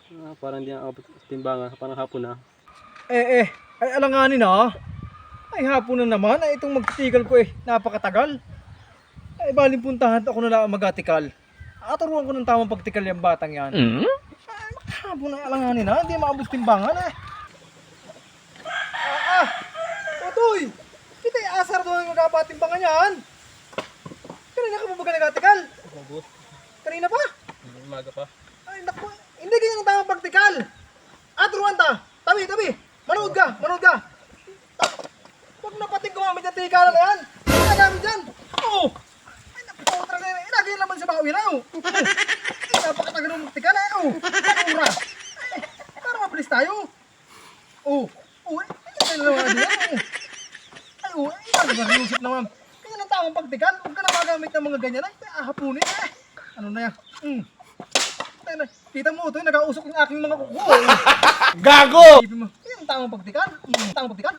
Parang hindi nakakabot sa timbangan, parang hapon na. Ay alanganin na. Ay hapon na naman, ay itong magtitikal ko napakatagal. Ay baling puntahan ako na lang magatikal. Aturuan ko ng tamang pagtikal yung batang yan. Ay hapon na alanganin na, hindi maabot timbangan Totoy! Kita asar doon yung magapatimbangan yan. Kanina ka pa ba nagatikal? Mabuot. Kanina pa? Umaga pa. Ay naku, hindi ganyan ang tamang pagtikal. Aturuan ta, tabi. Manood ka. Huwag napating gumamit ng tikalan na yan. Hindi namin dyan. Oo. Ay naku, talaga yan. Ilagay naman sa bawi na. Ay napakatagal ng magtikal Pag-ura. Para mabilis tayo. Ay naman yan. Ay nag-iusip naman. Kaya ng tamang pagtikal. Huwag ka na magamit ng mga ganyan. Ay ahapunin Ano na yan? Kita mo ito, nag-ausok yung aking mga kuko. Gago! Isipin mo, yan ang tamang pagtikal. Tamang pagtikal.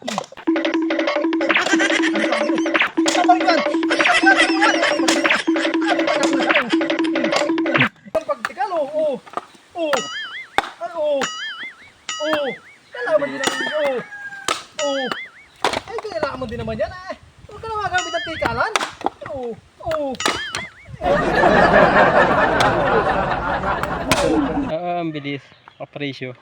Ang pagtikal, kailangan din naman, ay, kailangan din naman yan, Huwag ka na magamit ng tikalan. Ang bilis. Kapresyo.